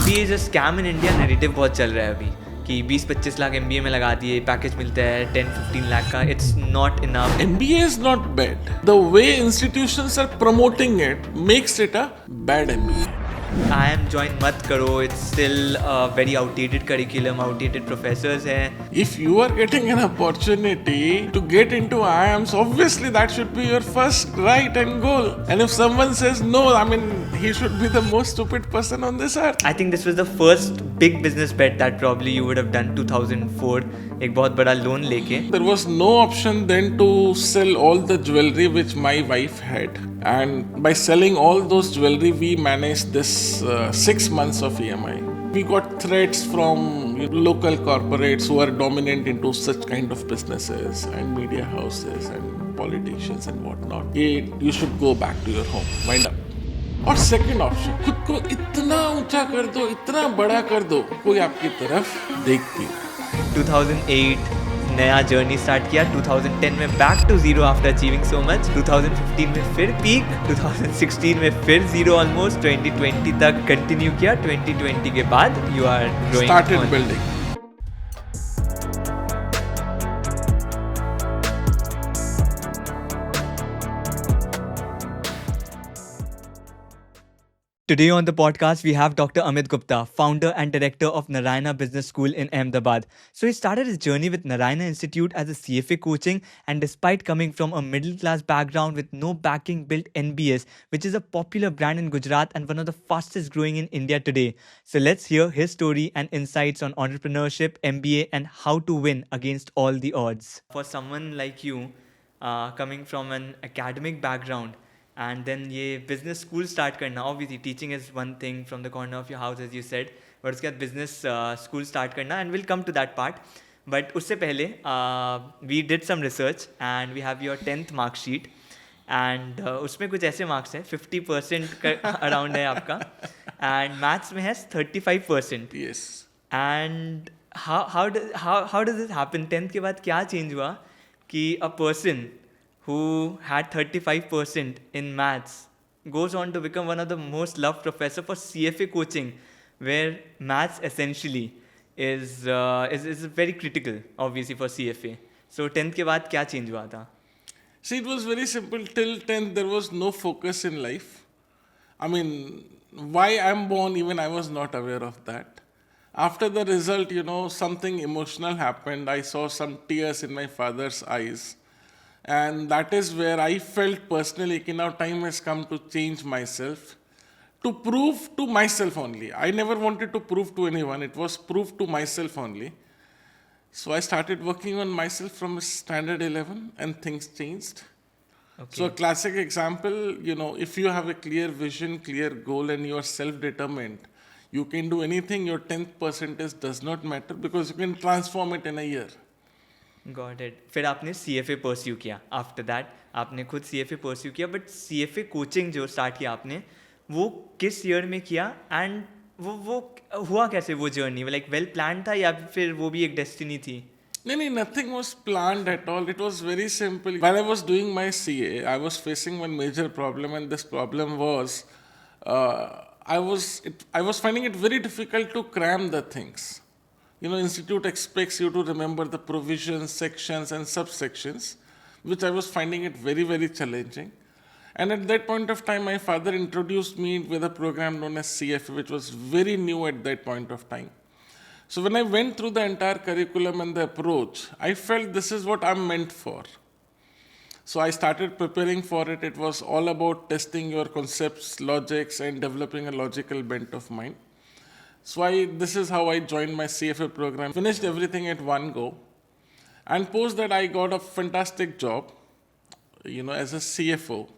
MBA is a scam in India narrative बहुत चल रहा है अभी कि 20-25 लाख MBA में लगा दिए, पैकेज मिलता है 10-15 लाख का. It's not enough. MBA is not bad. The way institutions are promoting it makes it a bad MBA. IIM join मत करो. It's still a very outdated curriculum, outdated professors हैं. If you are getting an opportunity to get into IIMs, obviously that should be your first right and goal. And if someone says no, I mean, he should be the most stupid person on this earth. I think this was the first big business bet that probably you would have done 2004. एक बहुत बड़ा loan लेके. There was no option then to sell all the jewelry which my wife had. And by selling all those jewelry, we managed this 6 months of EMI. We got threats from local corporates who are dominant into such kind of businesses and media houses and politicians and whatnot. You should go back to your home. Wind up. और second option, खुद को इतना ऊंचा कर दो, इतना बड़ा कर दो, कोई आपकी तरफ देखती है. 2008 नया जर्नी स्टार्ट किया. 2010 में back to zero after achieving so much. 2015 में फिर पीक. 2016 में फिर जीरो ऑलमोस्ट. 2020 तक कंटिन्यू किया. 2020 के बाद you are growing. Started building. Today on the podcast, we have Dr. Amit Gupta, founder and director of Narayana Business School in Ahmedabad. So he started his journey with Narayana Institute as a CFA coaching, and despite coming from a middle-class background with no backing, built NBS, which is a popular brand in Gujarat and one of the fastest growing in India today. So let's hear his story and insights on entrepreneurship, MBA, and how to win against all the odds. For someone like you, coming from an academic background, and then ये business school start करना, obviously teaching is one thing from the corner of your house as you said, but उसके बाद business school start करना, and we'll come to that part. But उससे पहले we did some research and we have your 10th mark sheet, and उसमें कुछ ऐसे marks हैं 50% around है आपका, and maths में है 35%. Yes. And how does this happen? 10th के बाद क्या change हुआ कि a person who had 35% in maths goes on to become one of the most loved professor for CFA coaching, where maths essentially is very critical, obviously, for CFA. So 10th के बाद क्या change हुआ था? See, it was very simple. Till 10th, there was no focus in life. I mean, why I'm born, even I was not aware of that. After the result, something emotional happened. I saw some tears in my father's eyes. And that is where I felt personally that now time has come to change myself, to prove to myself only. I never wanted to prove to anyone. It was proof to myself only. So I started working on myself from standard 11 and things changed. Okay. So a classic example, if you have a clear vision, clear goal, and you are self-determined, you can do anything. Your 10th percentage does not matter because you can transform it in a year. Got it. फिर आपने CFA pursue किया. After that, आपने खुद CFA pursue किया. But CFA coaching जो start किया आपने, वो किस year में किया? And वो हुआ कैसे वो journey? Like well planned था या फिर वो भी एक destiny थी? No, nothing was planned at all. It was very simple. While I was doing my CA, I was facing one major problem, and this problem was I was finding it very difficult to cram the things. Institute expects you to remember the provisions, sections and subsections, which I was finding it very, very challenging. And at that point of time, my father introduced me with a program known as CFA, which was very new at that point of time. So when I went through the entire curriculum and the approach, I felt this is what I'm meant for. So I started preparing for it. It was all about testing your concepts, logics, and developing a logical bent of mind. So this is how I joined my CFA program, finished everything at one go, and post that I got a fantastic job, as a CFO.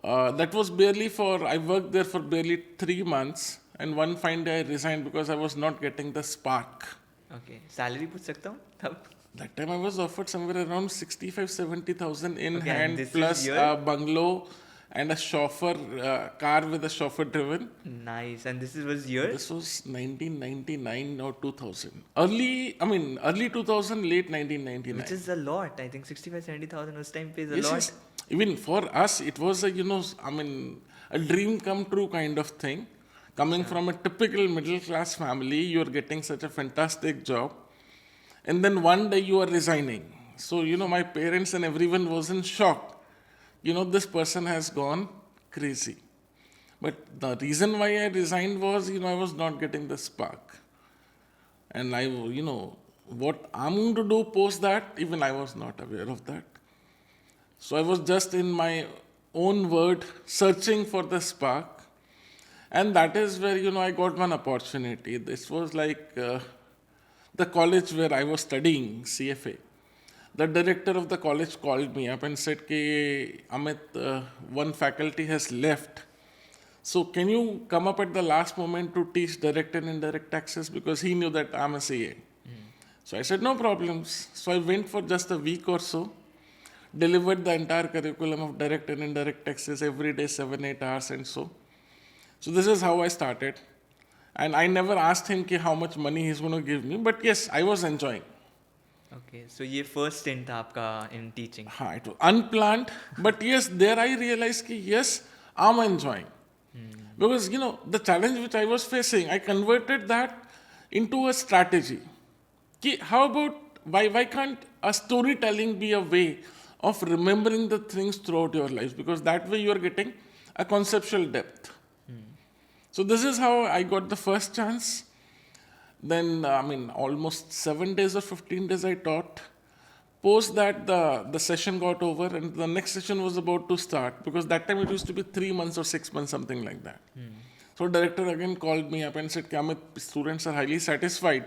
That was I worked there for barely 3 months, and one fine day I resigned because I was not getting the spark. Okay, salary पूछ सकता हूँ तब? That time I was offered somewhere around 65,000-70,000 in hand, plus a bungalow and a chauffeur, car with a chauffeur driven. Nice. And this was year? This was 1999 or 2000. Early 2000, late 1999. Which is a lot. I think 65,000-70,000 was time pays a lot. Yes. Even for us, it was a dream come true kind of thing. Coming from a typical middle class family, you're getting such a fantastic job, and then one day you are resigning. So, my parents and everyone was in shock. This person has gone crazy. But the reason why I resigned was, I was not getting the spark. And what I'm going to do post that, even I was not aware of that. So I was just in my own word searching for the spark. And that is where, I got one opportunity. This was like the college where I was studying CFA. The director of the college called me up and said, Amit, one faculty has left. So can you come up at the last moment to teach direct and indirect taxes? Because he knew that I'm a CA. So I said, no problems. So I went for just a week or so, delivered the entire curriculum of direct and indirect taxes every day, 7-8 hours and so. So this is how I started. And I never asked him how much money he's going to give me. But yes, I was enjoying. Okay, so ये first stint था आपका in teaching. हाँ, it was unplanned. But yes, there I realized yes, I'm enjoying. Because, the challenge which I was facing, I converted that into a strategy. How about, why can't a storytelling be a way of remembering the things throughout your life? Because that way you are getting a conceptual depth. So this is how I got the first chance. Then, almost 7 days or 15 days I taught. Post that, the session got over and the next session was about to start, because that time it used to be 3 months or 6 months, something like that. So director again called me up and said, Amit, students are highly satisfied.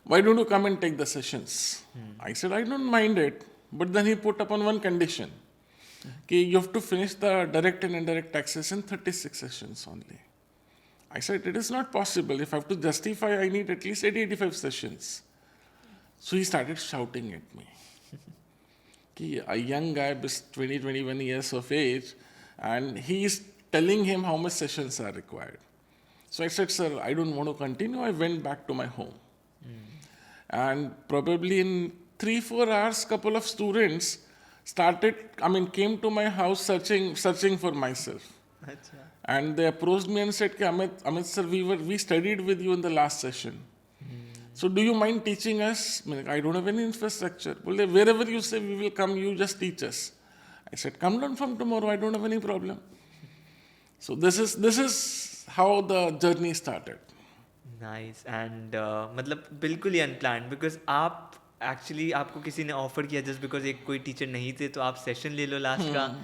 Why don't you come and take the sessions? I said, I don't mind it. But then he put up on one condition. You have to finish the direct and indirect taxes in 36 sessions only. I said, it is not possible. If I have to justify, I need at least 80-85 sessions. So he started shouting at me. A young guy, 20-21 years of age, and he is telling him how much sessions are required. So I said, sir, I don't want to continue. I went back to my home. And probably in 3-4 hours, couple of students came to my house searching for myself. Achha. And they approached me and said, Amit Sir, we studied with you in the last session. So do you mind teaching us? I don't have any infrastructure. Well, wherever you say we will come, you just teach us. I said, come down from tomorrow. I don't have any problem. So this is how the journey started. Nice. And मतलब बिल्कुल ही unplanned, because आप actually आपको किसी ने offer किया just because एक कोई teacher नहीं थे, तो आप session ले लो last का,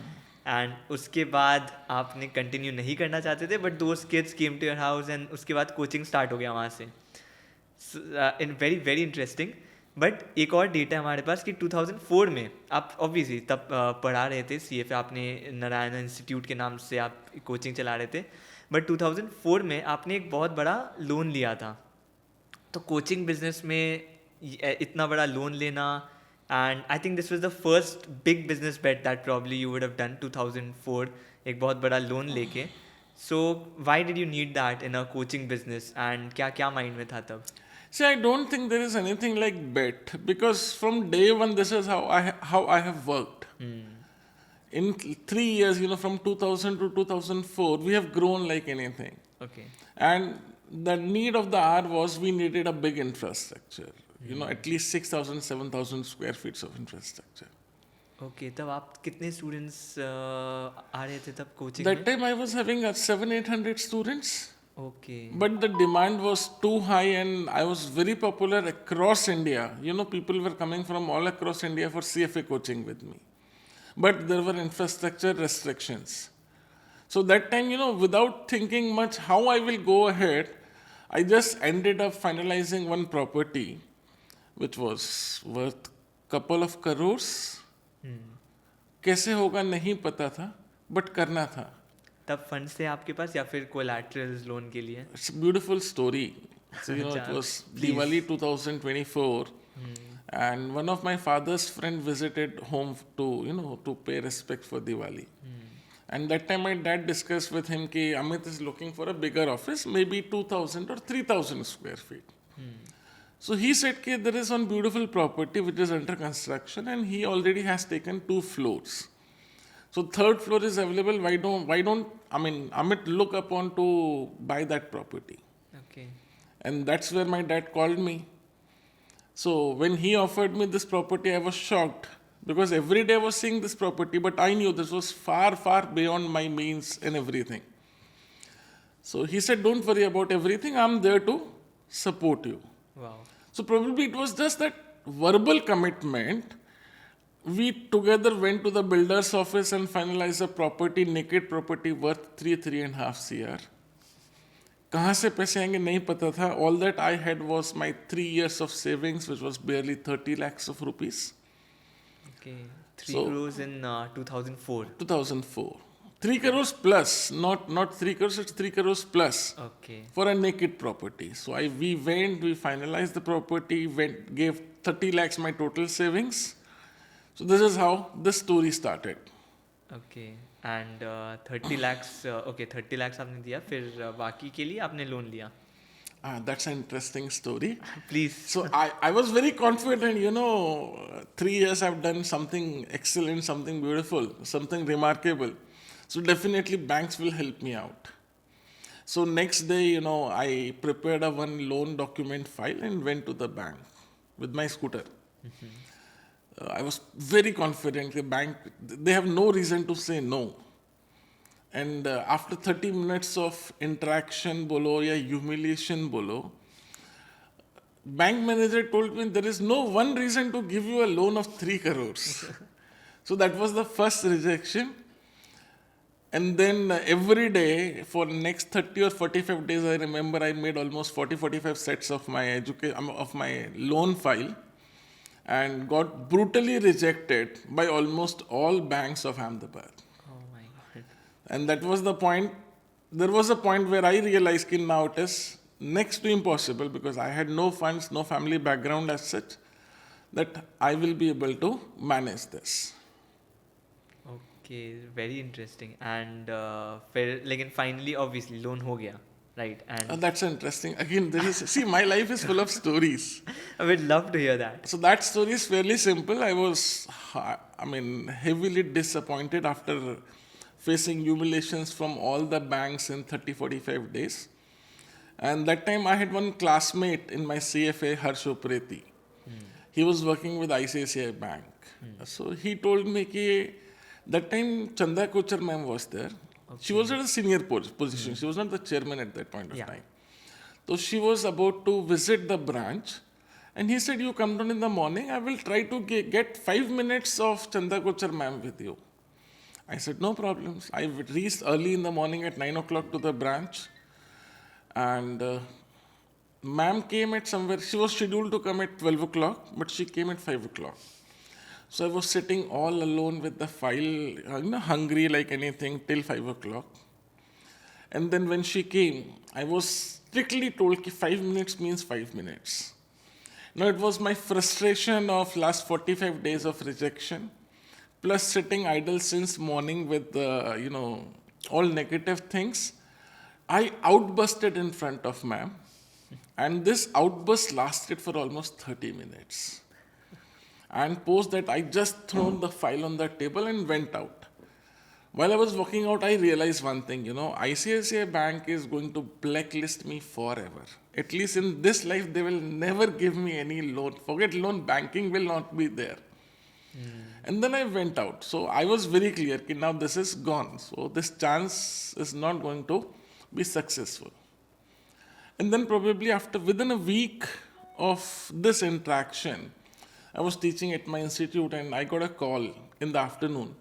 and उसके बाद आपने continue नहीं करना चाहते थे, but those kids came to your house and उसके बाद coaching start हो गया वहाँ से. So, very very interesting. But एक और डेटा है हमारे पास कि 2004 में आप ऑब्वियसली तब पढ़ा रहे थे CFA, आपने नारायण इंस्टीट्यूट के नाम से आप कोचिंग चला रहे थे, बट 2004 में आपने एक बहुत बड़ा लोन लिया था. तो कोचिंग बिजनेस में इतना बड़ा लोन लेना, and I think this was the first big business bet that probably you would have done 2004, एक बहुत बड़ा लोन लेके. So why did you need that in a coaching business, and क्या mind में था तब? See, I don't think there is anything like bet, because from day one, this is how I have worked. In 3 years, from 2000 to 2004, we have grown like anything. Okay. And the need of the hour was we needed a big infrastructure. At least 6,000, 7,000 square feet of infrastructure. Okay, तब आप कितने students आ रहे थे तब coaching That में? time I was having 700-800 students. Okay. But the demand was too high and I was very popular across India. People were coming from all across India for CFA coaching with me. But there were infrastructure restrictions. So that time, without thinking much how I will go ahead, I just ended up finalizing one property which was worth couple of crores. कैसे होगा नहीं पता था, but करना था. तब funds थे आपके पास या फिर कोलैटरल्स लोन के लिए? It's a beautiful story. So, it was Diwali 2024, and one of my father's friend visited home to pay respect for Diwali. And that time my dad discussed with him that Amit is looking for a bigger office, maybe 2,000 or 3,000 square feet. So he said that there is one beautiful property which is under construction and he already has taken 2 floors. So third floor is available. Why don't I mean Amit look upon to buy that property? Okay. And that's where my dad called me. So when he offered me this property, I was shocked because every day I was seeing this property, but I knew this was far, far beyond my means and everything. So he said, "Don't worry about everything. I'm there to support you." Wow. So probably it was just that verbal commitment. We together went to the builder's office and finalized a property, naked property worth 3.5 CR. कहाँ से पैसे आएंगे नहीं पता था. All that I had was my 3 years of savings, which was barely 30 lakhs of rupees. Okay. 3 So- crores in 2004. 2004. 3 crores plus, not 3 crores, it's 3 crores plus Okay. for a naked property. So we finalized the property, gave 30 lakhs my total savings. So this is how this story started. Okay. And 30 lakhs, okay, 30 lakhs आपने दिया, फिर बाकी के लिए आपने loan लिया. That's an interesting story. Please. So I was very confident, 3 years I've done something excellent, something beautiful, something remarkable. So definitely banks will help me out. So next day, I prepared a one loan document file and went to the bank with my scooter. I was very confident the bank, they have no reason to say no. And after 30 minutes of interaction bolo ya humiliation bolo, bank manager told me there is no one reason to give you a loan of 3 crores. So that was the first rejection. And then every day for next 30 or 45 days, I remember I made almost 40-45 sets of my loan file and got brutally rejected by almost all banks of Ahmedabad. Oh my God. And that was the point. There was a point where I realized that now it is next to impossible because I had no funds, no family background as such, that I will be able to manage this. Okay, very interesting. And फिर लेकिन finally obviously loan हो गया, right? And That's interesting. Again, see, my life is full of stories. I would love to hear that. So that story is fairly simple. I was, heavily disappointed after facing humiliations from all the banks in 30-45 days. And that time I had one classmate in my CFA, Harsh Opreti. He was working with ICICI Bank. So he told me that that time Chanda Kochar ma'am was there. She was at a senior position. She was not the chairman at that point of time. So she was about to visit the branch. And he said, "You come down in the morning. I will try to get 5 minutes of Chanda Kochar ma'am with you." I said, "No problems." I reached early in the morning at 9 o'clock to the branch. And ma'am came at somewhere. She was scheduled to come at 12 o'clock, but she came at 5 o'clock. So I was sitting all alone with the file, hungry like anything till 5 o'clock. And then when she came, I was strictly told that 5 minutes means 5 minutes. Now it was my frustration of last 45 days of rejection, plus sitting idle since morning with, all negative things. I outbusted in front of ma'am. And this outburst lasted for almost 30 minutes. And post that, I just thrown the file on the table and went out. While I was walking out, I realized one thing, ICICI Bank is going to blacklist me forever. At least in this life, they will never give me any loan. Forget loan, banking will not be there. And then I went out. So I was very clear that now this is gone. So this chance is not going to be successful. And then probably within a week of this interaction, I was teaching at my institute and I got a call in the afternoon.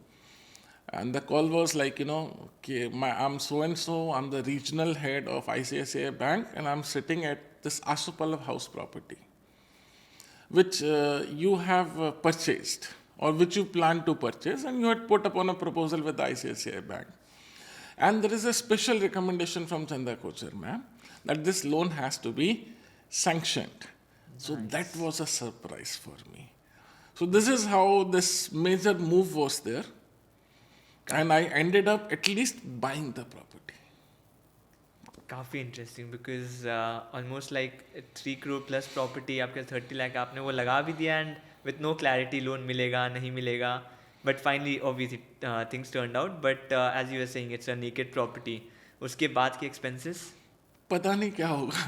And the call was like, I'm so-and-so, I'm the regional head of ICICI Bank and I'm sitting at this Asupalav house property, which you have purchased or which you plan to purchase and you had put upon a proposal with the ICICI Bank. And there is a special recommendation from Chanda Kochar ma'am that this loan has to be sanctioned. So that was a surprise for me. So this is how this major move was there. And I ended up at least buying the property. काफ़ी interesting because almost like 3 crore plus property आपके 30 लाख आपने वो लगा भी दिया and with no clarity loan मिलेगा नहीं मिलेगा But finally, obviously, things turned out. But as you were saying, it's a naked property. उसके बाद के expenses? पता नहीं क्या होगा.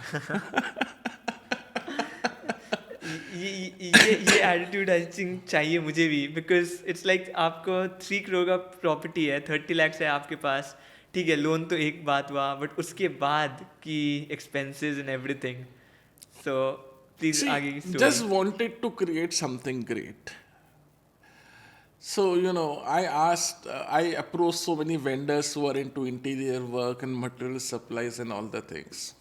ये एटीट्यूड आई थिंक चाहिए मुझे भी, बिकॉज इट्स लाइक आपको 3 करोड़ का प्रॉपर्टी है, 30 lakhs है आपके पास, ठीक है, लोन तो एक बात हुआ, बट उसके बाद की expenses and everything. So please See, आगे की just story. wanted to create something great. So, I approached so many vendors who are into interior work and material supplies and all the things.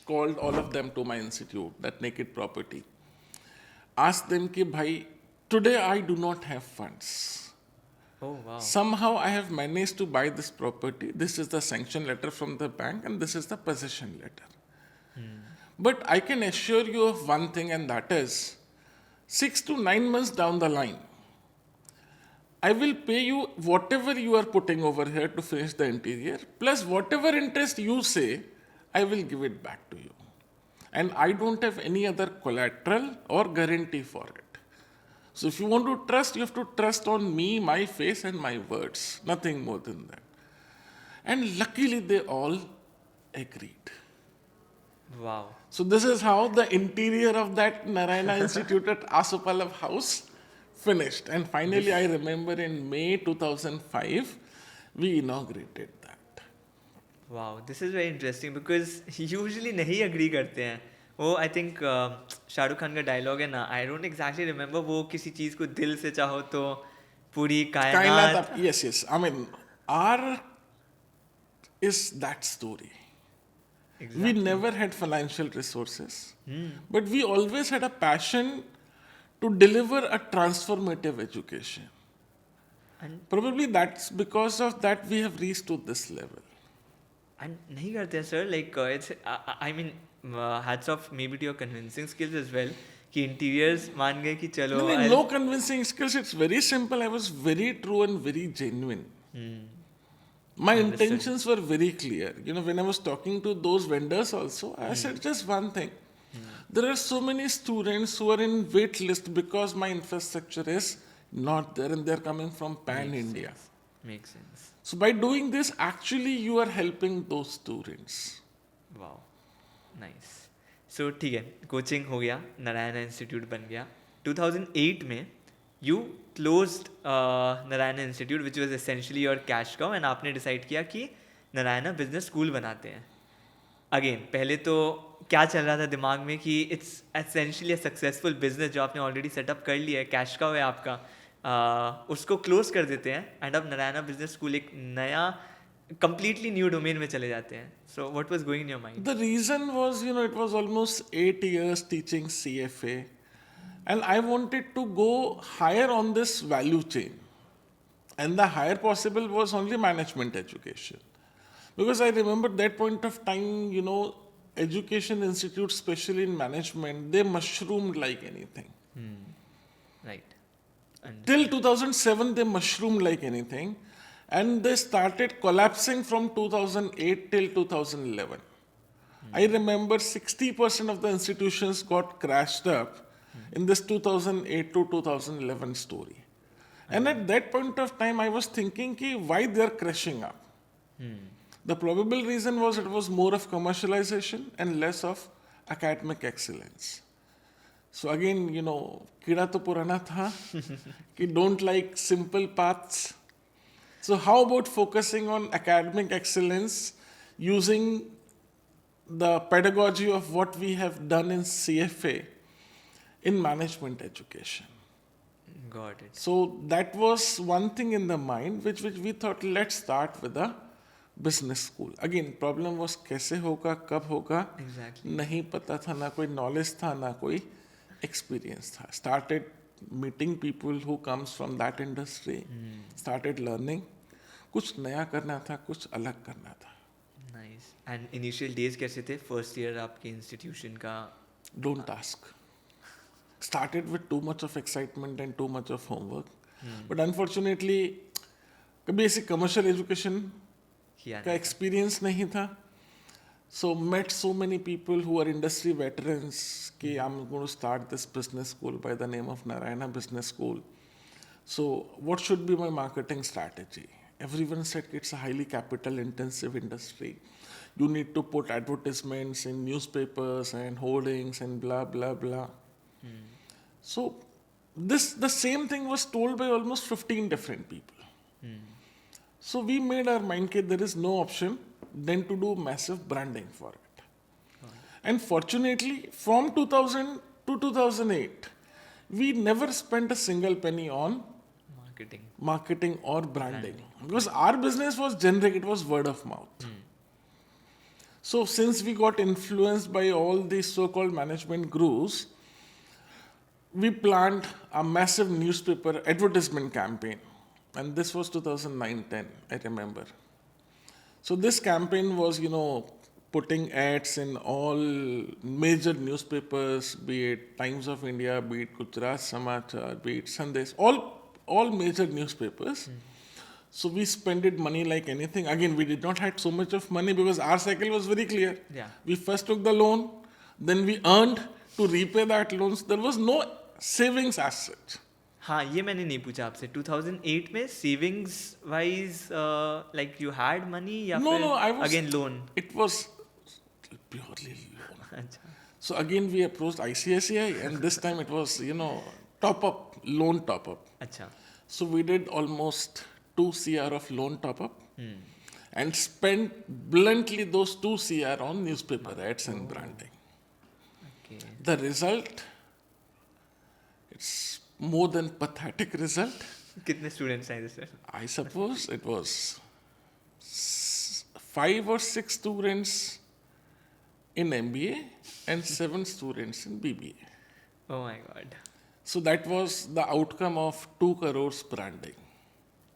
Called all of them to my institute, that naked property. Asked them ki, bhai, today I do not have funds. Oh wow. Somehow I have managed to buy this property. This is the sanction letter from the bank and this is the possession letter. But I can assure you of one thing, and that is 6 to 9 months down the line, I will pay you whatever you are putting over here to finish the interior, plus whatever interest you say, I will give it back to you. And I don't have any other collateral or guarantee for it. So if you want to trust, you have to trust on me, my face and my words. Nothing more than that. And luckily they all agreed. Wow. So this is how the interior of that Narayana Institute at Asupalav House finished. And finally, I remember in May 2005, we inaugurated that. Wow, this is very interesting because usually नहीं agree करते हैं वो. I think Shahrukh Khan का dialogue है ना, I don't exactly remember, वो किसी चीज़ को दिल से चाहो तो पूरी कायनात. Yes. I mean, our is that story. Exactly. We never had financial resources, but we always had a passion to deliver a transformative education. And Probably that's because of that we have reached to this level. and नहीं करते हैं sir, like it's I mean hats off maybe to your convincing skills as well कि interiors मान गए कि चलो. No convincing skills. It's very simple. I was very true and very genuine. My intentions were very clear. When I was talking to those vendors also, I said just one thing. There are so many students who are in wait list because my infrastructure is not there and they're coming from pan-India. Makes sense. So by doing this, actually you are helping those students. Wow, nice. So ठीक है, coaching हो गया, Narayana institute बन गया. 2008 में you closed Narayana institute which was essentially your cash cow, and आपने decide किया कि नारायणा बिजनेस स्कूल बनाते हैं. अगेन, पहले तो क्या चल रहा था दिमाग में कि it's essentially a successful business जो आपने ऑलरेडी सेटअप कर लिया है, कैश काउ है आपका, उसको क्लोज कर देते हैं एंड अब नारायणा बिजनेस स्कूल एक नया completely new domain में चले जाते हैं. So what was going in your mind? The reason was, it was almost 8 years teaching CFA, and I wanted to go higher on this value chain. And the higher possible was only management education. Because I remember that point of time, education institutes, especially in management, they mushroomed like anything. Right. And Till 2007, they mushroomed like anything. And they started collapsing from 2008 till 2011. I remember 60% of the institutions got crashed up in this 2008 to 2011 story. And at that point of time, I was thinking why they're crashing up. The probable reason was it was more of commercialization and less of academic excellence. So again, kida to purana tha ki don't like simple paths. So how about focusing on academic excellence using the pedagogy of what we have done in CFA in management education? got it. So that was one thing in the mind which we thought let's start with a business school. Again, problem was कैसे होगा, कब होगा, Exactly. नहीं पता था, ना कोई knowledge था, ना कोई experience था. Started meeting people who comes from that industry, started learning. कुछ नया करना था, कुछ अलग करना था. नाइस. एंड इनिशियल डेज कैसे थे फर्स्ट ईयर आपके इंस्टीट्यूशन का? Don't ask. Started with too much of excitement and too much of homework. But unfortunately, कभी ऐसी commercial education का experience नहीं था. So met so many people who are industry veterans कि I'm going to start this business school by the name of Narayana Business School. So what should be my marketing strategy? Everyone said it's a highly capital intensive industry. You need to put advertisements in newspapers and hoardings and blah blah blah. So the same thing was told by almost 15 different people. So we made our mind that there is no option than to do massive branding for it. And fortunately, from 2000 to 2008, we never spent a single penny on marketing or branding. Because our business was generic, it was word of mouth. So since we got influenced by all these so-called management gurus, we planned a massive newspaper advertisement campaign. And this was 2009-10, I remember. So this campaign was, putting ads in all major newspapers, be it Times of India, be it Gujarat Samachar, be it Sandesh, all major newspapers. So we spent money like anything. Again, we did not have so much of money because our cycle was very clear. Yeah. We first took the loan, then we earned to repay that loans. There was no savings as such. हाँ ये मैंने नहीं पूछा आपसे 2008 में savings wise like you had money या No, I was again loan It was purely loan. अच्छा So again, we approached ICICI, and this time it was, top up, loan top up. अच्छा So we did almost 2 CR of loan top up and spent bluntly those 2 CR on newspaper ads and branding. okay The result, it's more than pathetic result. कितने students हैं sir I suppose it was 5 or 6 students in MBA and 7 students in BBA. Oh my God So that was the outcome of 2 crores branding.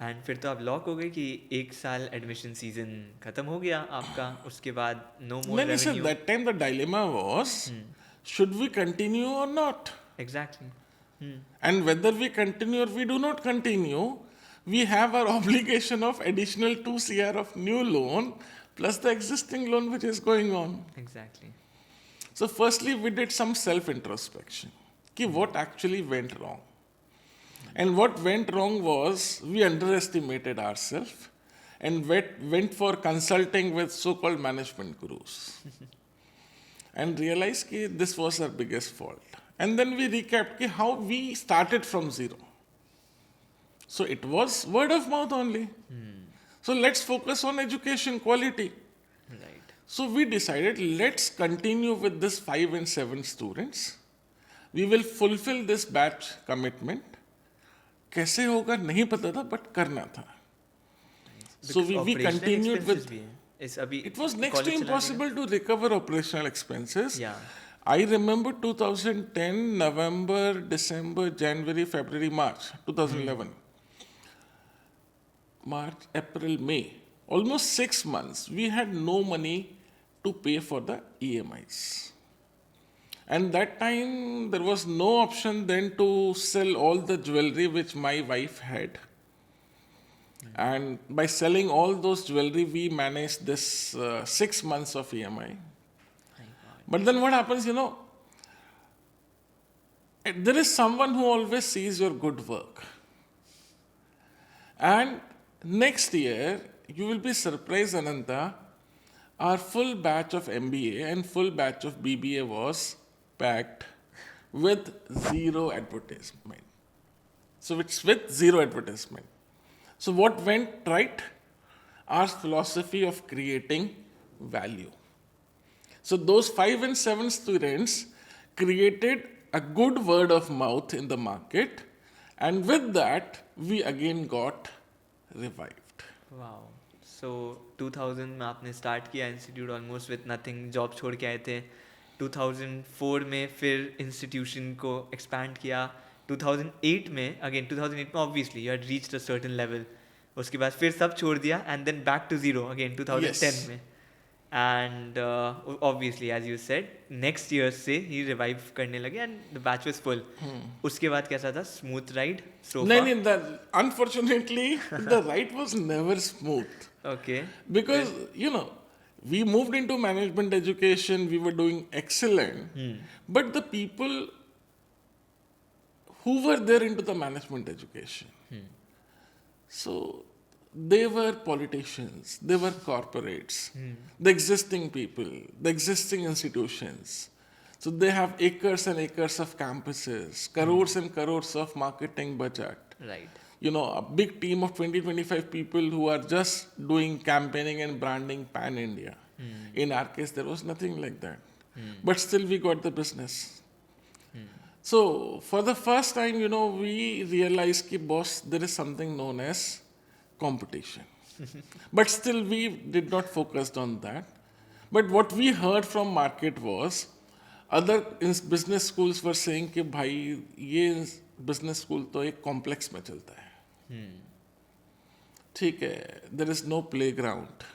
And फिर तो आप lock हो गए कि एक साल एडमिशन सीजन खत्म हो गया आपका उसके बाद no more Then listen, revenue that time the dilemma was, should we continue or not? Exactly And whether we continue or we do not continue, we have our obligation of additional 2 CR of new loan plus the existing loan which is going on. Exactly So firstly, we did some self-introspection. What actually went wrong? And what went wrong was we underestimated ourselves and went for consulting with so-called management gurus. And realized that this was our biggest fault. And then we recapped how we started from zero. So it was word of mouth only. So let's focus on education quality. Right So we decided, let's continue with this 5 and 7 students. We will fulfill this batch commitment. कैसे होगा नहीं पता था, but करना था. So we continued with. It was next to impossible to recover operational expenses. Yeah. I remember 2010, November, December, January, February, March, 2011. March, April, May. Almost 6 months, we had no money to pay for the EMIs. And that time, there was no option then to sell all the jewelry which my wife had. And by selling all those jewelry, we managed this 6 months of EMI. But then what happens, there is someone who always sees your good work. And next year, you will be surprised, Ananta, our full batch of MBA and full batch of BBA was packed with 0 advertisement. So it's with 0 advertisement. So what went right? Our philosophy of creating value. So those 5 and 7 students created a good word of mouth in the market, and with that, we again got revived. Wow so 2000 में आपने start किया institute almost with nothing job छोड़ के आए थे 2004 में फिर institution को एक्सपैंड किया 2008 में अगेन 2008 में obviously you had reached a certain level उसके बाद फिर सब छोड़ दिया and then back to zero again 2010 Yes. में and obviously as you said next year से ही रिवाइव करने लगे and the batch was full उसके बाद कैसा था smooth ride so No, unfortunately, the ride was never smooth. Okay Because, we moved into management education, we were doing excellent, but the people who were there into the management education. So they were politicians, they were corporates, the existing people, the existing institutions. So they have acres and acres of campuses, crores and crores of marketing budget. Right. A big team of 20-25 people who are just doing campaigning and branding pan-India. In our case, there was nothing like that. But still we got the business. So for the first time, we realized that, boss, there is something known as competition. But still we did not focus on that. But what we heard from market was, other business schools were saying कि भाई ये business school तो एक complex में चलता है. ठीक है, there is no playground,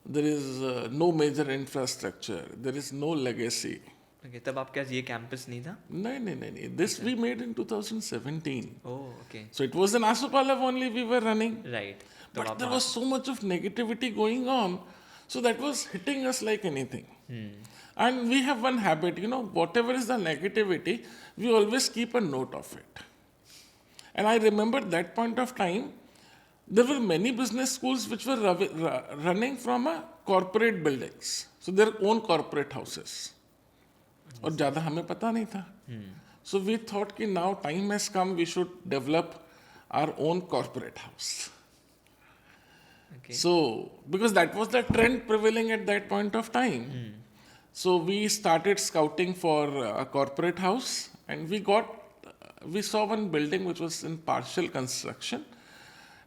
there is no major infrastructure, there is no legacy. Okay, तब आपके पास ये campus नहीं था? नहीं. This we made in 2017. Oh, okay. So it was in Asupalav only we were running. Right. But there was so much of negativity going on, so that was hitting us like anything. And we have one habit, whatever is the negativity, we always keep a note of it. And I remember that point of time, there were many business schools which were running from a corporate buildings. So their own corporate houses. और ज़्यादा हमें पता नहीं था. So we thought कि now time has come, we should develop our own corporate house. Okay. So, because that was the trend prevailing at that point of time. So we started scouting for a corporate house, and we saw one building which was in partial construction,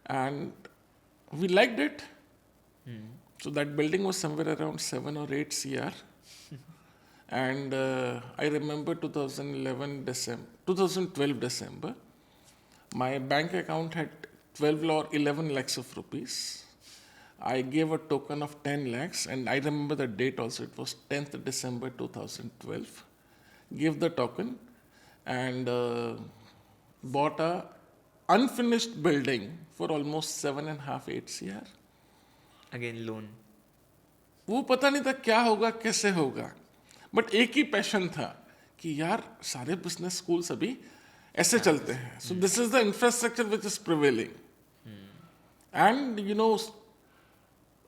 and we liked it. So that building was somewhere around 7 or 8 CR. And I remember 2012 December, my bank account had 12 or 11 lakhs of rupees. I gave a token of 10 lakhs, and I remember the date also, it was 10th December 2012. Gave the token and bought a unfinished building for almost 7.5, 8 CR. Again, loan. वो पता नहीं था क्या होगा, कैसे होगा. But एक ही passion था कि यार सारे बिजनेस स्कूल्स अभी ऐसे चलते हैं. So this is the infrastructure which is prevailing. And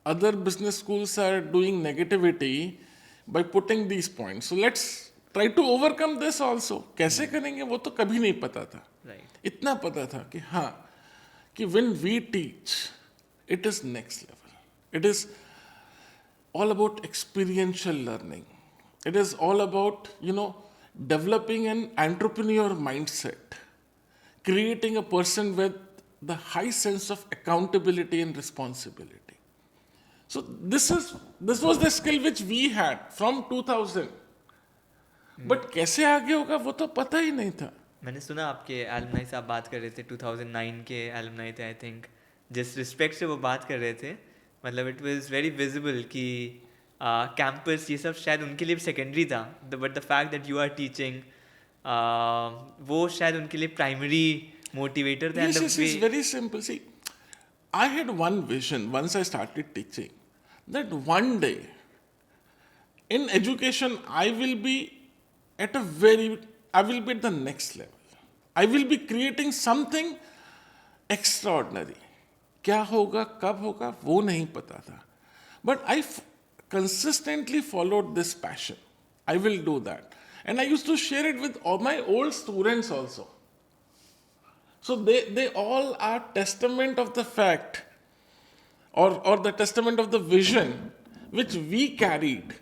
other business schools are doing negativity by putting these points. So let's try to overcome this also. कैसे करेंगे वो तो कभी नहीं पता था. Right. इतना पता था कि हाँ, कि when we teach, it is next level. It is all about experiential learning. It is all about, developing an entrepreneur mindset, creating a person with the high sense of accountability and responsibility. So this was the skill which we had from 2000. But कैसे आगे होगा वो तो पता ही नहीं था. मैंने सुना आपके एलुमनाई से आप बात कर रहे थे, 2009 के एलुमनाई थे आई थिंक, जिस रिस्पेक्ट से वो बात कर रहे थे, मतलब इट वाज वेरी विजिबल कि कैंपस ये सब शायद उनके लिए सेकेंडरी था, but the fact that you are teaching वो शायद उनके लिए प्राइमरी मोटिवेटर था. Yes, it's very simple. See, I had one vision once I started teaching, that one day in education I will be at the next level. I will be creating something extraordinary. क्या होगा, कब होगा, वो नहीं पता था. But I consistently followed this passion. I will do that. And I used to share it with all my old students also. So they all are testament of the fact or the testament of the vision which we carried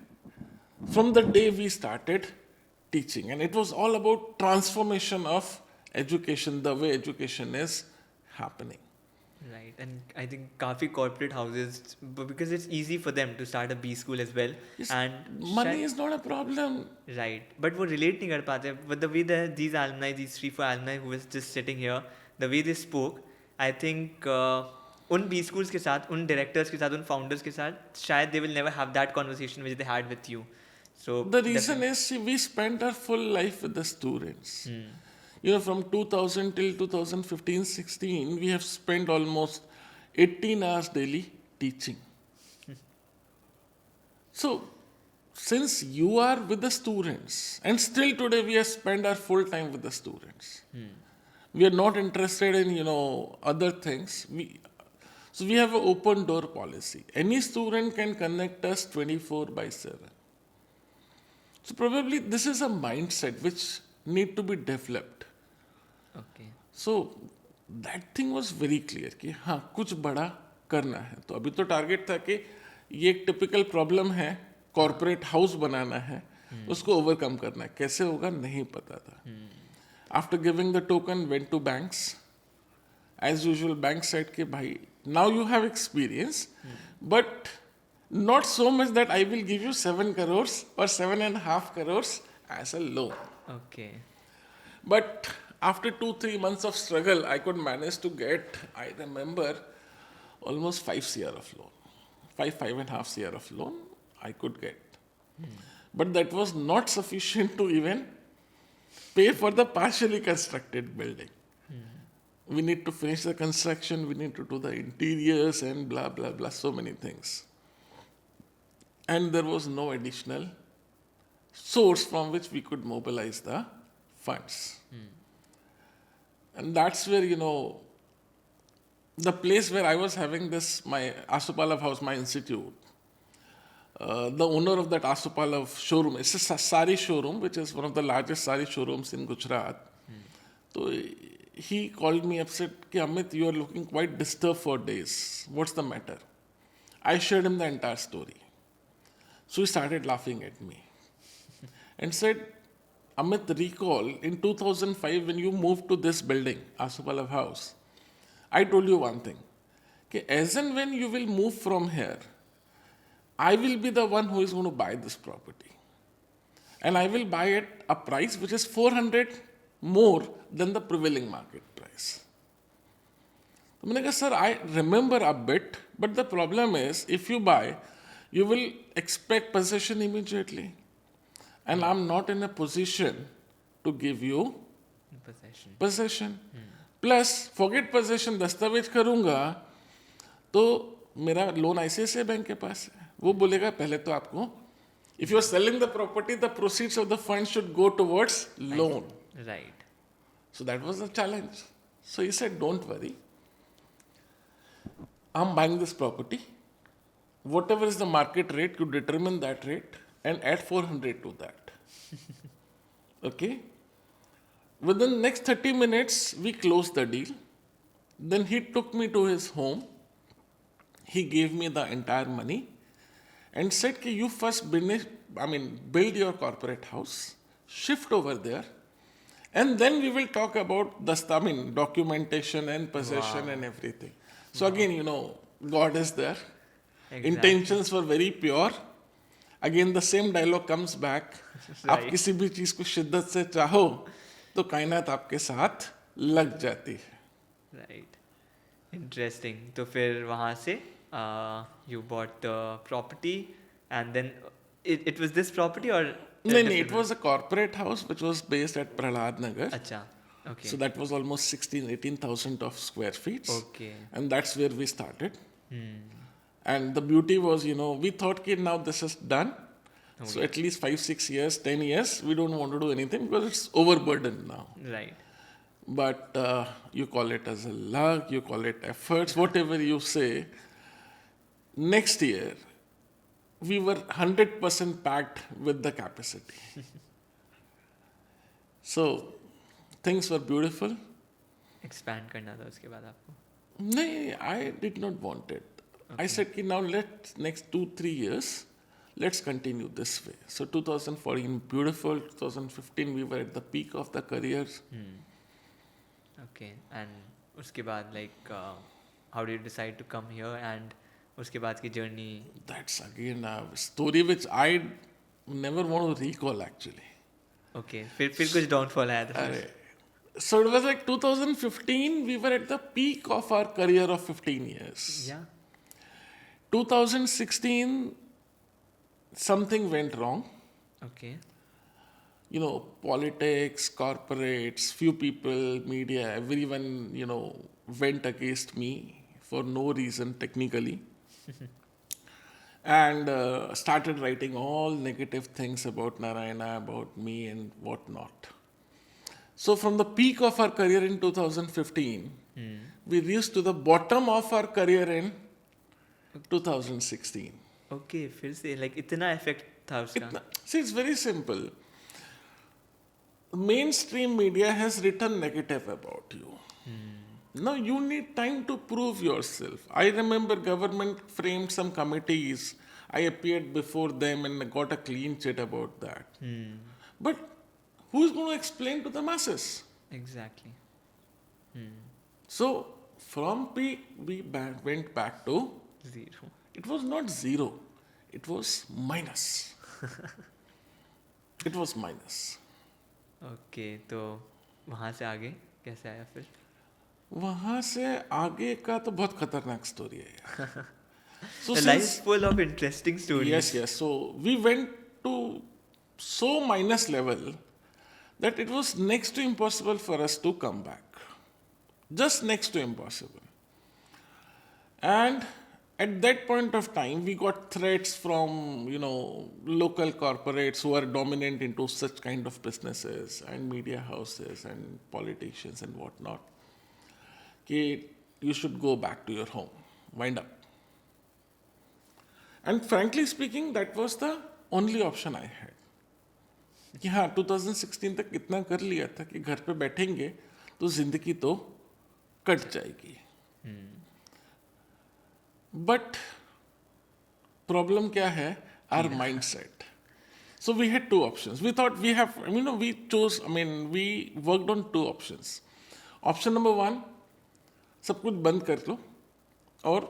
from the day we started teaching. And it was all about transformation of education, the way education is happening. Right, and I think काफी corporate houses, because it's easy for them to start a B school as well. Yes, And money is not a problem. Right, but वो relate नहीं कर पाते. But the way that these alumni, these 3-4 alumni who was just sitting here, the way they spoke, I think उन B schools के साथ, उन directors के साथ, उन founders के साथ, शायद they will never have that conversation which they had with you. So the reason is, see, we spent our full life with the students. From 2000 till 2015-16, we have spent almost 18 hours daily teaching. So since you are with the students, and still today we have spent our full time with the students. We are not interested in, other things. So we have an open door policy. Any student can connect us 24/7. So probably this is a mindset which need to be developed. Okay. So that thing was very clear कि हाँ कुछ बड़ा करना है. तो अभी तो target था कि ये एक टिपिकल प्रॉब्लम है, कॉर्पोरेट हाउस बनाना है, उसको ओवरकम करना है. कैसे होगा नहीं पता था. After giving the token, went to banks. As usual, banks said कि भाई now you have experience, but not so much that I will give you 7 crores or 7.5 crores as a loan. Okay. But after 2-3 months of struggle, I could manage to get, I remember, almost 5 CR of loan. 5.5 CR of loan I could get. But that was not sufficient to even pay for the partially constructed building. We need to finish the construction, we need to do the interiors and blah, blah, blah, so many things. And there was no additional source from which we could mobilize the funds. And that's where, the place where I was having this, my Asupalav house, my institute, the owner of that Asupalav showroom, it's a sari showroom, which is one of the largest sari showrooms in Gujarat. So he called me up, said, Amit, you are looking quite disturbed for days. What's the matter? I shared him the entire story. So he started laughing at me and said, Amit, recall in 2005 when you moved to this building, Asupalav house, I told you one thing. Okay, as and when you will move from here, I will be the one who is going to buy this property. And I will buy at a price which is 400 more than the prevailing market price. I mean, sir, I remember a bit, but the problem is, if you buy, you will expect possession immediately. And I'm not in a position to give you possession. Plus, forget possession, दस्तावेज करूंगा तो मेरा loan ICICI bank के पास है. वो बोलेगा पहले तो आपको, if you are selling the property, the proceeds of the fund should go towards loan. Right. So that was the challenge. So he said, don't worry. I'm buying this property. Whatever is the market rate, you determine that rate and add 400 to that. Okay? Within the next 30 minutes, we closed the deal. Then he took me to his home. He gave me the entire money and said, you first build your corporate house, shift over there, and then we will talk about the documentation and possession and everything. So again, God is there. Exactly. Intentions were very pure. Again, the same dialogue comes back. आप किसी भी चीज को शिद्दत से चाहो तो कायनात आपके साथ लग जाती है. Right. Interesting. तो फिर वहाँ से you bought the property and then it was this property or? No, it was a corporate house which was based at Prahlad Nagar. Acha. Okay. So that was almost 18,000 of square feet. Okay. And that's where we started. And the beauty was, we thought now this is done. Okay. So at least 5-6 years, 10 years, we don't want to do anything because it's overburdened now. Right. But you call it as a luck, you call it efforts, whatever you say. Next year, we were 100% packed with the capacity. So things were beautiful. Expand करना था उसके बाद आपको? No, I did not want it. Okay. I said, now next 2-3 years, let's continue this way. So 2014, beautiful. 2015, we were at the peak of the careers. Okay. And उसके बाद, how did you decide to come here and उसके बाद की journey? That's again a story which I never want to recall actually. Okay. फिर कुछ downfall आया था. So it was 2015, we were at the peak of our career of 15 years. Yeah. 2016, something went wrong. Okay. Politics, corporates, few people, media, everyone, went against me for no reason technically. and started writing all negative things about Narayana, about me, and whatnot. So, from the peak of our career in 2015, we reached to the bottom of our career in 2016. Okay, फिर से like इतना effect था उसका. See, it's very simple. Mainstream media has written negative about you. Now you need time to prove yourself. I remember government framed some committees. I appeared before them and got a clean chit about that. But who's going to explain to the masses? Exactly. So from peak, we went back to, Zero. it was not zero, it was minus. It was minus. Okay, तो वहाँ से आगे कैसे आया फिर? वहाँ से आगे का तो बहुत खतरनाक स्टोरी है यार. So The life is full of interesting stories. yes. So we went to so minus level that it was next to impossible for us to come back. Just next to impossible. And at that point of time, we got threats from, local corporates who are dominant into such kind of businesses and media houses and politicians and whatnot. Okay, you should go back to your home, wind up. And frankly speaking, that was the only option I had. कि हाँ 2016 तक इतना कर लिया था कि घर पे बैठेंगे तो जिंदगी तो कट जाएगी. But problem क्या है? Our mindset. So we had two options. We thought we worked on two options. Option number one, सब कुछ बंद कर लो और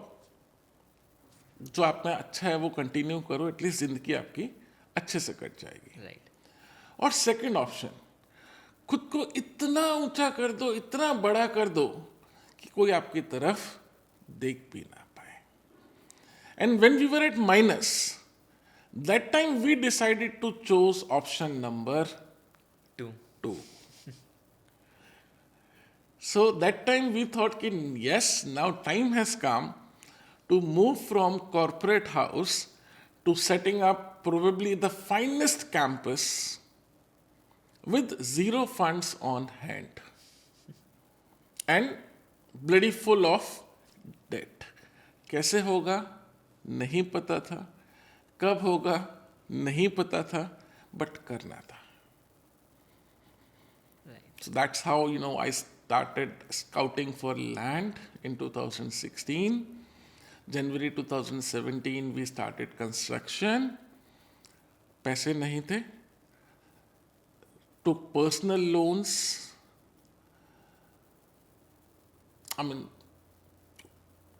जो आप में अच्छा है वो कंटिन्यू करो, एटलीस्ट जिंदगी आपकी अच्छे से कट जाएगी. Right. और सेकंड ऑप्शन, खुद को इतना ऊंचा कर दो, इतना बड़ा कर दो कि कोई आपकी तरफ देख भी ना पाए. And when we were at minus, that time we decided to choose option number 2. So that time we thought, yes, now time has come to move from corporate house to setting up probably the finest campus with zero funds on hand and bloody full of debt. कैसे होगा नहीं पता था, कब होगा नहीं पता था, but करना था. Right. So that's how I started scouting for land in 2016. January 2017 we started construction. पैसे नहीं थे. Took personal loans.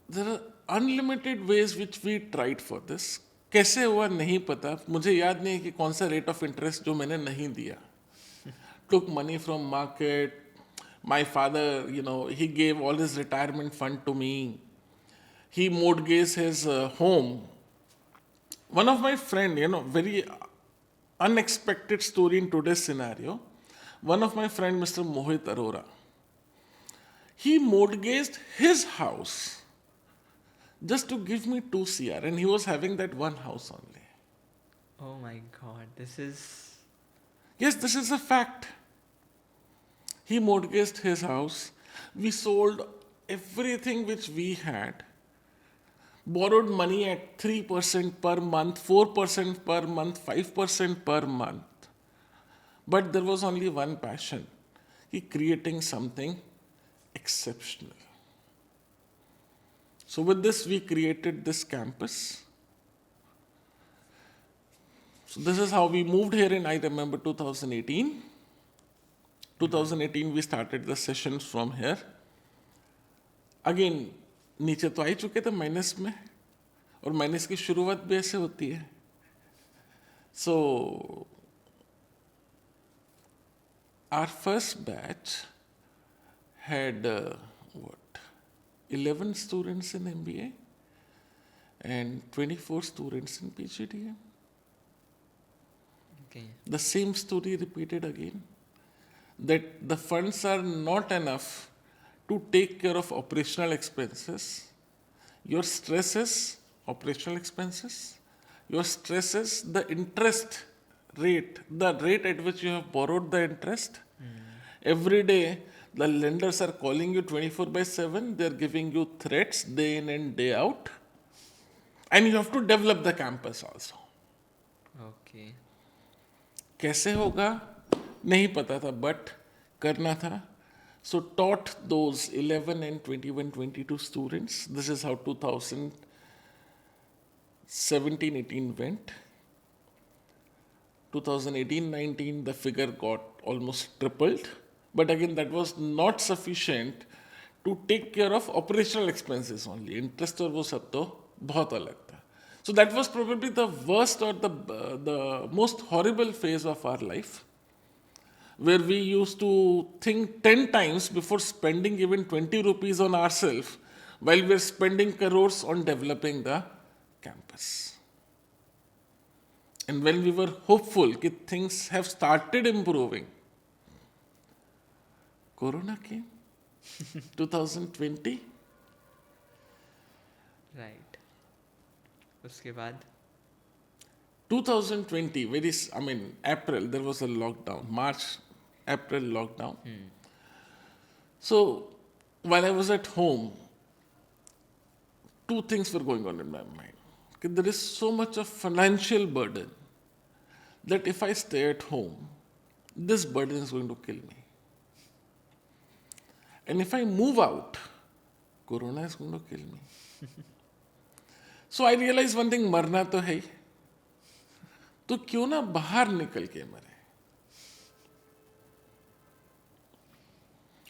There are unlimited ways which we tried for this. कैसे हुआ नहीं पता. मुझे याद नहीं है कि कौन सा rate of interest जो मैंने नहीं दिया. Took money from market. My father, he gave all his retirement fund to me. He mortgaged his home. One of my friend, very unexpected story in today's scenario. One of my friend, Mr. Mohit Arora, he mortgaged his house just to give me 2 CR, and he was having that one house only. Oh my God, this is... Yes, this is a fact. He mortgaged his house. We sold everything which we had. Borrowed money at 3% per month, 4% per month, 5% per month. But there was only one passion, creating something exceptional. So with this, we created this campus. So this is how we moved here in, I remember, 2018. 2018 we started the sessions from here. Again, नीचे तो आ ही चुके थे minus में, और minus की शुरुआत भी ऐसे होती है. So our first batch had 11 students in MBA and 24 students in PGDM. Okay. The same story repeated again, that the funds are not enough to take care of operational expenses. Your stress is operational expenses, Your stress is the interest rate, the rate at which you have borrowed the interest. Every day, the lenders are calling you 24/7. They're giving you threats day in and day out. And you have to develop the campus also. Okay. कैसे होगा नहीं पता था, but करना था. So taught those 11 and 21, 22 students. This is how 2017-18 went. 2018-19, the figure got almost tripled. But again, that was not sufficient to take care of operational expenses only. Interest और वो सब तो बहुत अलग था. So that was probably the worst or the most horrible phase of our life, where we used to think 10 times before spending even 20 rupees on ourselves while we're spending crores on developing the campus. And when we were hopeful that things have started improving, Corona came. 2020. Right. उसके बाद 2020, April, there was a lockdown. March, April lockdown. So, while I was at home, two things were going on in my mind. There is so much of financial burden that if I stay at home, this burden is going to kill me. And if I move out, Corona is going to kill me. So I realized one thing, मरना तो है ही, तो क्यों ना बाहर निकल के मरे.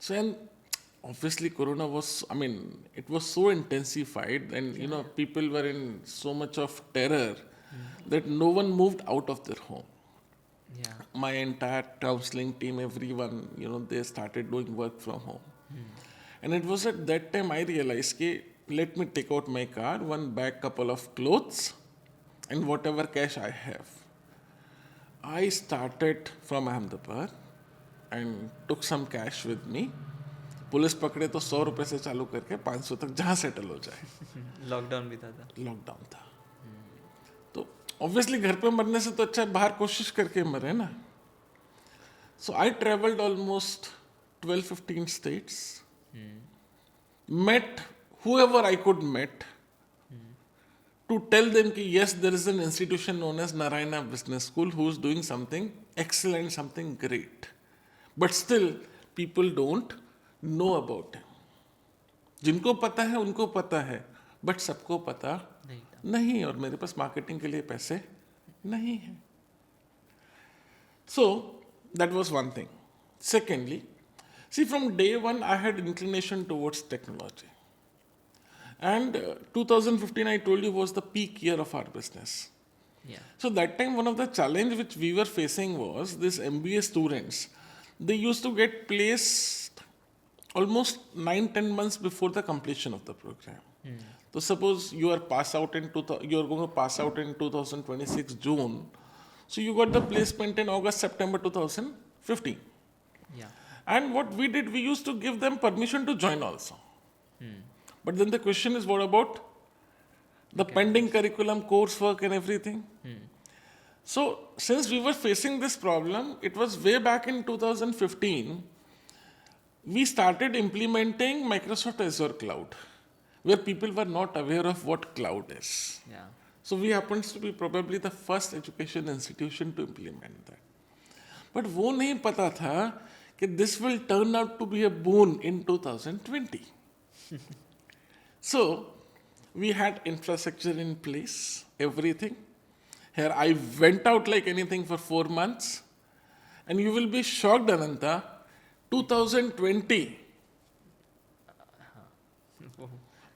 So and obviously Corona was, it was so intensified, and people were in so much of terror that no one moved out of their home. Yeah. My entire counseling team, everyone, they started doing work from home. And it was at that time I realized that let me take out my car, one bag, couple of clothes, and whatever cash I have. I started from Ahmedabad and took some cash with me. Police पकड़े तो 100 रुपए से चालू करके 500 तक जहाँ settle हो जाए. लॉकडाउन भी था. लॉकडाउन था. तो ऑब्वियसली घर पे मरने से तो अच्छा बाहर कोशिश करके मरे ना. So I traveled almost 12-15 states. Met whoever I could meet to tell them that yes, there is an institution known as Narayana Business School who is doing something excellent, something great. But still, people don't know about him. जिनको पता है उनको पता है, but सबको पता नहीं, और मेरे पास मार्केटिंग के लिए पैसे नहीं है. So that was one thing. Secondly, see, from day one I had inclination towards technology. And 2015, I told you, was the peak year of our business. Yeah. So that time, one of the challenge which we were facing was this MBA students. They used to get placed almost 9-10 months before the completion of the program. So suppose you are you are going to pass out in 2026 June. So you got the placement in August, September 2015. Yeah. And what we did, we used to give them permission to join also. But then the question is, what about the pending curriculum, coursework and everything? So since we were facing this problem, it was way back in 2015, we started implementing Microsoft Azure Cloud, where people were not aware of what cloud is. Yeah. So we happens to be probably the first education institution to implement that. But वो नहीं पता था कि this will turn out to be a boon in 2020. So we had infrastructure in place, everything. Here I went out like anything for 4 months, and you will be shocked, Ananta. 2020,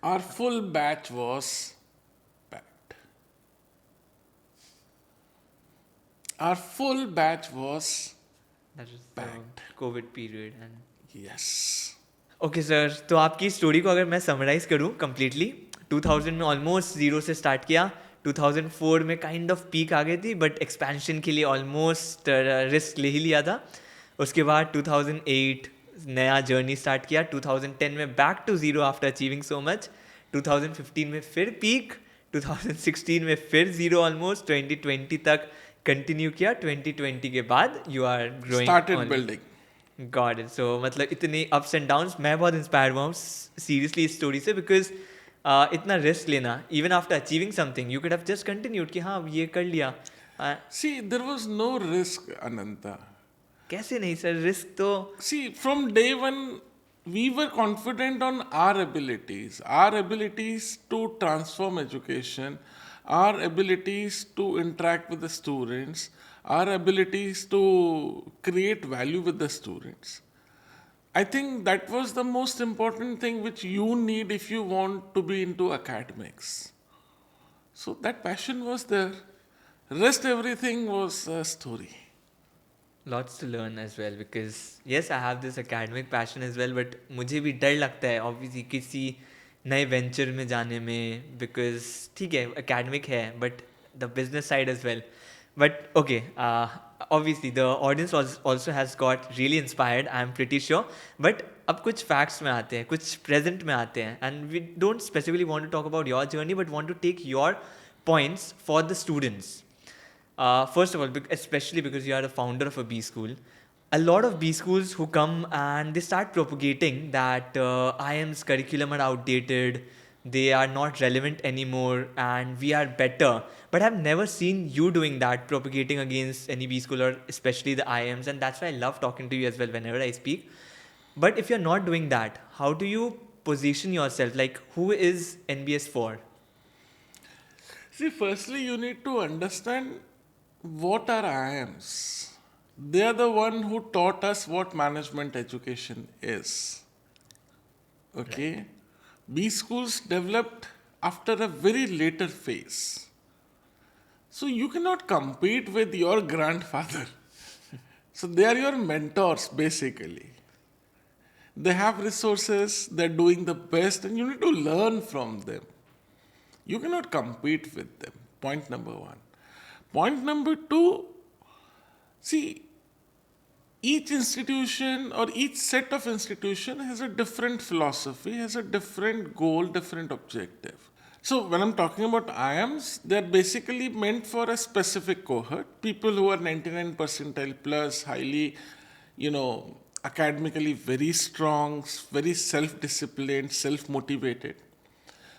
our full batch was packed. Our full batch was That was packed. the COVID period. And Yes. Okay sir, तो आपकी story को अगर मैं summarise करूँ completely, 2000 में almost zero से start किया, 2004 में काइंड ऑफ पीक आ गई थी, बट एक्सपेंशन के लिए ऑलमोस्ट रिस्क ले ही लिया था. उसके बाद 2008 नया जर्नी स्टार्ट किया, 2010 में back to zero after achieving so much, 2015 में फिर पीक, 2016 में फिर zero almost, 2020 तक continue किया, 2020 के बाद you are growing Started only. building. Got it. So मतलब इतने ups and downs, मैं बहुत inspired हुआ हूँ seriously इस story से, because इतना risk लेना, even after achieving something, you could have just continued कि हाँ ये कर लिया. See, there was no risk, Ananta. कैसे नहीं सर, risk तो See, from day one, we were confident on our abilities to transform education, our abilities to interact with the students, our abilities to create value with the students. I think that was the most important thing which you need if you want to be into academics. So that passion was there. Rest everything was a story. lots to learn as well, because yes, I have this academic passion as well, but मुझे भी डर लगता है obviously किसी नए venture में जाने में, because ठीक है academic है but the business side as well. But okay, obviously the audience also has got really inspired, I'm pretty sure. But अब कुछ facts में आते हैं, कुछ present में आते हैं, and we don't specifically want to talk about your journey, but want to take your points for the students. First of all, especially because you are the founder of a B school, a lot of B schools who come and they start propagating that IIM's curriculum are outdated, they are not relevant anymore, and we are better. But I've never seen you doing that, propagating against any B school or especially the IIMs, and that's why I love talking to you as well whenever I speak. But if you're not doing that, how do you position yourself? Like, who is NBS for? See, firstly, you need to understand what are IIMs. They are the one who taught us what management education is. Okay? Right. B schools developed after a very later phase. So you cannot compete with your grandfather. So they are your mentors basically. They have resources, they're doing the best, and you need to learn from them. You cannot compete with them. Point number one. Point number two, see, each institution or each set of institution has a different philosophy, has a different goal, different objective. So when I'm talking about IIMs, they're basically meant for a specific cohort, people who are 99 percentile plus, highly, academically very strong, very self-disciplined, self-motivated.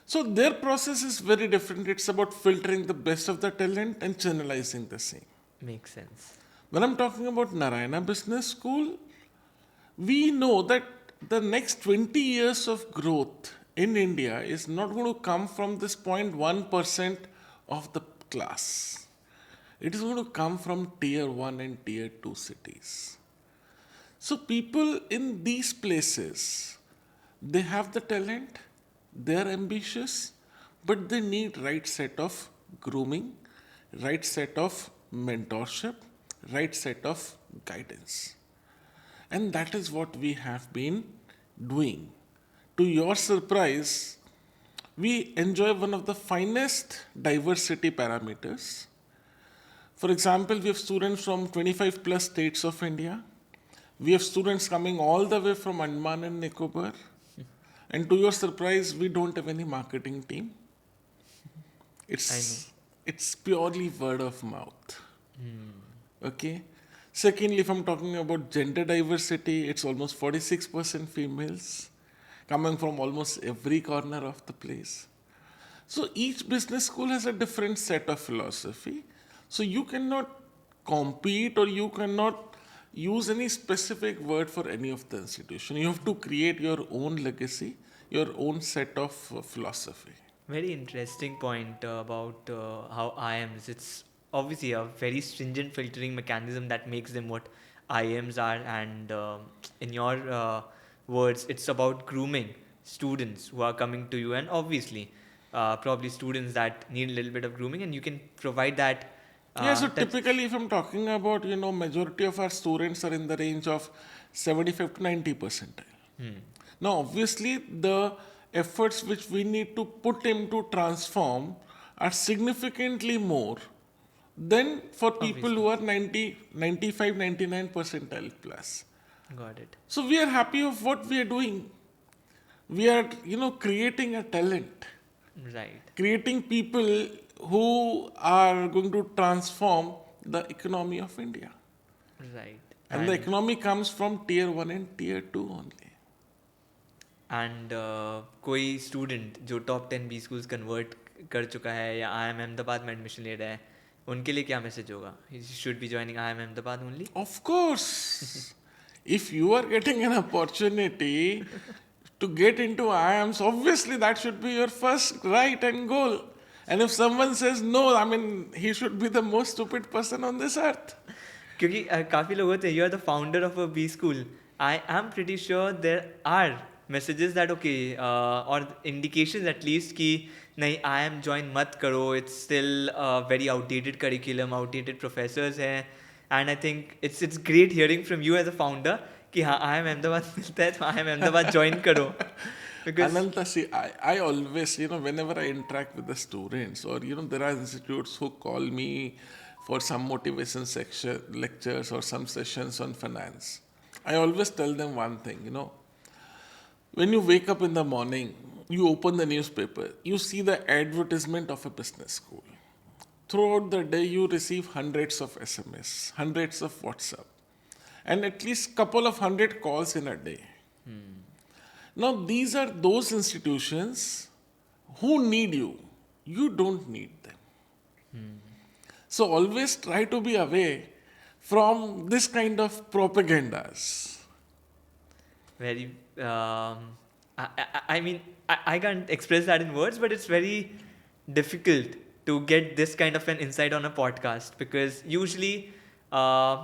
So their process is very different. It's about filtering the best of the talent and channelizing the same. Makes sense. When I'm talking about Narayana Business School, we know that the next 20 years of growth in India is not going to come from this 0.1% of the class. It is going to come from tier 1 and tier 2 cities. So people in these places, they have the talent, they are ambitious, but they need right set of grooming, right set of mentorship, right set of guidance. And that is what we have been doing. To your surprise, we enjoy one of the finest diversity parameters. For example, we have students from 25 plus states of India. We have students coming all the way from Andaman and Nicobar. And to your surprise, we don't have any marketing team. It's purely word of mouth. Okay. Secondly, if I'm talking about gender diversity, it's almost 46% females coming from almost every corner of the place. So each business school has a different set of philosophy. So you cannot compete or you cannot use any specific word for any of the institution. You have to create your own legacy, your own set of philosophy. Very interesting point about how IIMs, it's obviously a very stringent filtering mechanism that makes them what IIMs are, and in your words, it's about grooming students who are coming to you, and obviously probably students that need a little bit of grooming, and you can provide that. So typically if I'm talking about, majority of our students are in the range of 75 to 90 percentile. Now obviously the efforts which we need to put in to transform are significantly more than for people who are 90, 95, 99 percentile plus. Got it. So we are happy of what we are doing. We are, creating a talent. Right. creating people who are going to transform the economy of India. Right. And the economy comes from tier 1 and tier 2 only. And कोई student जो top 10 B schools convert कर चुका है या आई am Ahmedabad में admission ले रहा है उनके लिए क्या मैसेज होगा? He should be joining I am Ahmedabad only? Of course, if you are getting an opportunity to get into IIMs, obviously that should be your first right and goal. And if someone says no, I mean, he should be the most stupid person on this earth. क्योंकि काफ़ी लोग होते हैं, you are the founder of a B school, I am pretty sure there are messages that okay और indication at least कि नहीं I am join मत करो, it's still very outdated curriculum, outdated professors हैं. And I think it's great hearing from you as a founder कि हाँ I am Ahmedabad मिलता है तो आई एम अहमदाबाद ज्वाइन करो. Because Ananta, see, I always, whenever I interact with the students, or, there are institutes who call me for some motivation section, lectures or some sessions on finance, I always tell them one thing, when you wake up in the morning, you open the newspaper, you see the advertisement of a business school. Throughout the day, you receive hundreds of SMS, hundreds of WhatsApp, and at least couple of hundred calls in a day. Now, these are those institutions who need you. You don't need them. So, always try to be away from this kind of propagandas. very I mean I can't express that in words, but it's very difficult to get this kind of an insight on a podcast, because usually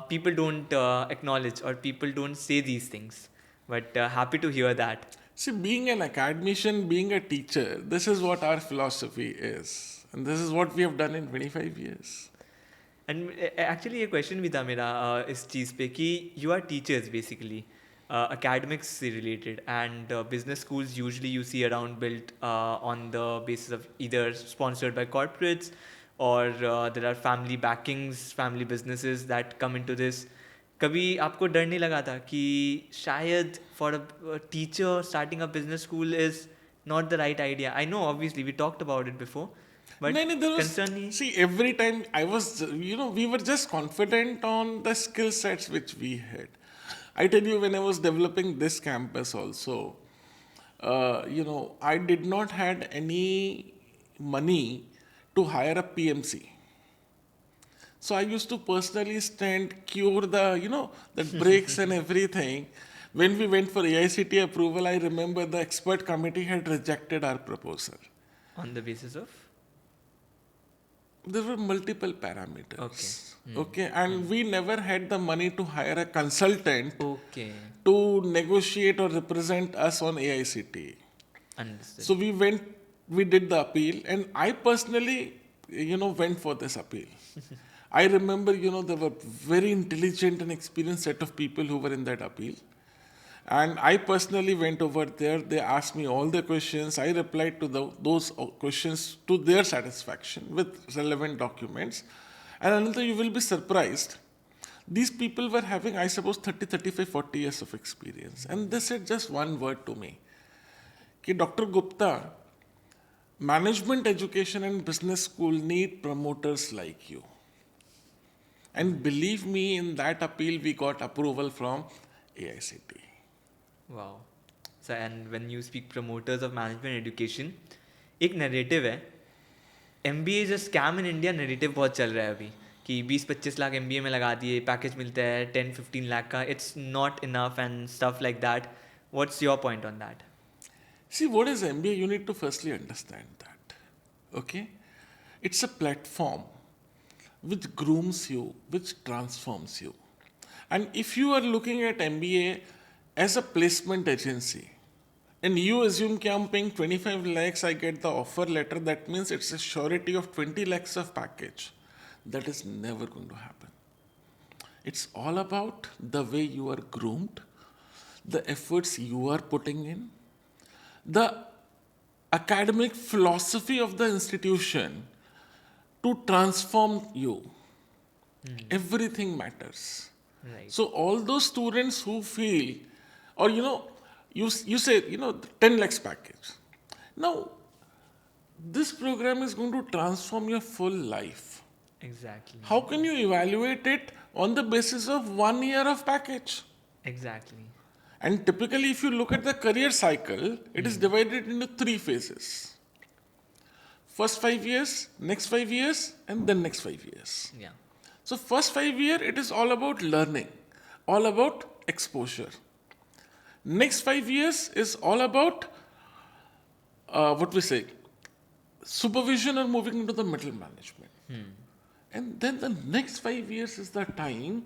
people don't acknowledge or people don't say these things, but happy to hear that. See, being an academician, being a teacher, this is what our philosophy is. And this is what we have done in 25 years. And actually ये question भी था मेरा इस चीज़ पे कि you are teachers basically academics से related, and business schools usually you see around built on the basis of either sponsored by corporates or there are family backings, family businesses that come into this. कभी आपको डर नहीं लगा था कि शायद for a teacher starting a business school is not the right idea? I know obviously we talked about it before, but No, there was, concern नहीं. see, every time I was, we were just confident on the skill sets which we had. I tell you, when I was developing this campus also, I did not had any money to hire a PMC. So I used to personally stand, cure the breaks and everything. When we went for AICT approval, I remember the expert committee had rejected our proposal. On the basis of? There were multiple parameters. Okay. Okay, and we never had the money to hire a consultant Okay. to negotiate or represent us on AICT. Understood. So we did the appeal, and I personally, went for this appeal. I remember, there were very intelligent and experienced set of people who were in that appeal. And I personally went over there. They asked me all the questions. I replied to those questions to their satisfaction with relevant documents. And another, you will be surprised. These people were having, I suppose, 30, 35, 40 years of experience. And they said just one word to me. Ki, Dr. Gupta, management education and business school need promoters like you. And believe me, in that appeal, we got approval from AICT. Wow. So, and when you speak promoters of management education, एक narrative है, MBA is a scam in India, narrative बहुत चल रहा है अभी कि 20-25 lakh MBA में लगा दिए, पैकेज मिलता है 10-15 लाख का. It's not enough and stuff like that. What's your point on that? See, what is MBA? You need to firstly understand that. Okay? It's a platform which grooms you, which transforms you. And if you are looking at MBA as a placement agency, and you assume that I'm paying 25 lakhs, I get the offer letter, that means it's a surety of 20 lakhs of package. That is never going to happen. It's all about the way you are groomed, the efforts you are putting in, the academic philosophy of the institution to transform you. Everything matters. Right. So all those students who feel, or you say, 10 lakhs package. Now, this program is going to transform your full life. Exactly. How can you evaluate it on the basis of 1 year of package? Exactly. And typically, if you look at the career cycle, it is divided into 3 phases. First 5 years, next 5 years, and then next 5 years. Yeah. So first 5 year, it is all about learning, all about exposure. Next 5 years is all about what we say, supervision or moving into the middle management. And then the next 5 years is the time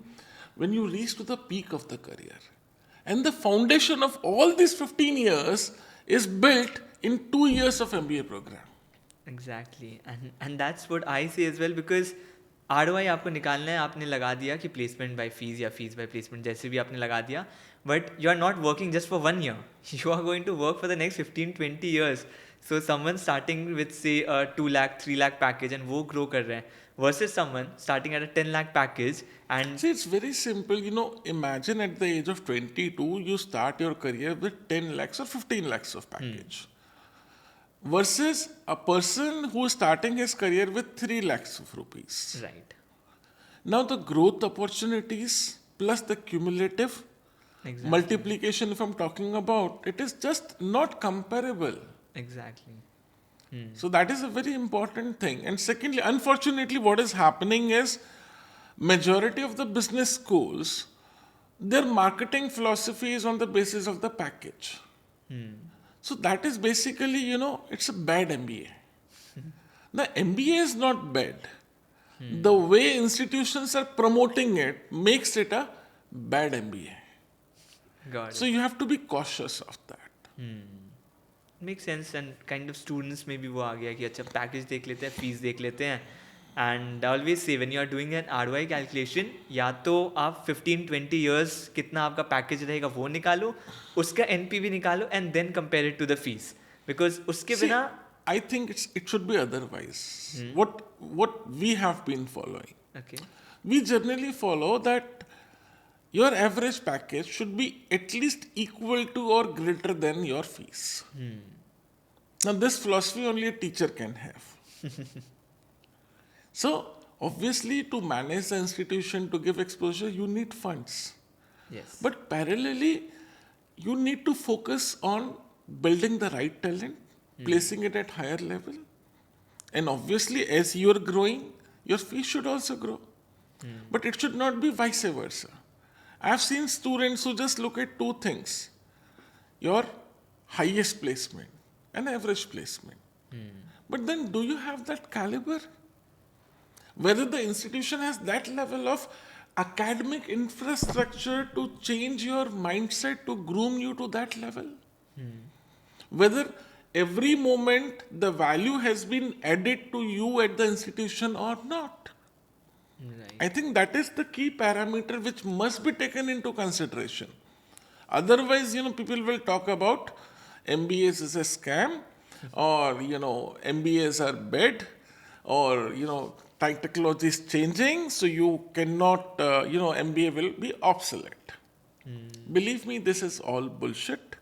when you reach to the peak of the career. And the foundation of all these 15 years is built in 2 years of MBA program. Exactly. And that's what I say as well, because ROI आपको निकालना है, आपने लगा दिया कि placement by fees या fees by placement जैसे भी आपने लगा दिया, but you are not working just for 1 year. You are going to work for the next 15-20 years. So someone starting with say a 2 lakh 3 lakh package and वो grow कर रहे हैं, versus someone starting at a 10 lakh package and See, it's very simple. Imagine at the age of 22, you start your career with 10 lakhs or 15 lakhs of package. Versus a person who is starting his career with 3 lakhs of rupees. right. Now the growth opportunities plus the cumulative Exactly. multiplication, if I'm talking about, it is just not comparable. Exactly. So that is a very important thing. And secondly, unfortunately, what is happening is majority of the business schools, their marketing philosophy is on the basis of the package. So that is basically, it's a bad MBA. The MBA is not bad. The way institutions are promoting it makes it a bad MBA. Got So it. you have to be cautious of that. Make sense. And kind of students में भी वो आ गया कि अच्छा package देख लेते हैं, fees देख लेते हैं. एंड ऑलवेज से when you are doing an ROI calculation, या तो आप 15-20 ईयर्स कितना आपका पैकेज रहेगा वो निकालो, उसका NPV निकालो and then compare it to the fees, because उसके See, बिना I think it should be otherwise. What we have been following. Okay. We generally follow that your average package should be at least equal to or greater than your fees. Now, this philosophy only a teacher can have. So, obviously, to manage the institution, to give exposure, you need funds. Yes. But parallelly, you need to focus on building the right talent, placing it at higher level. And obviously, as you are growing, your fees should also grow. But it should not be vice versa. I've seen students who just look at two things: your highest placement and average placement. But then, do you have that caliber? Whether the institution has that level of academic infrastructure to change your mindset to groom you to that level? Whether every moment the value has been added to you at the institution or not? Right. I think that is the key parameter which must be taken into consideration. Otherwise, people will talk about MBAs is a scam, or, MBAs are bad, or, technology is changing, so you cannot, MBA will be obsolete. Believe me, this is all bullshit.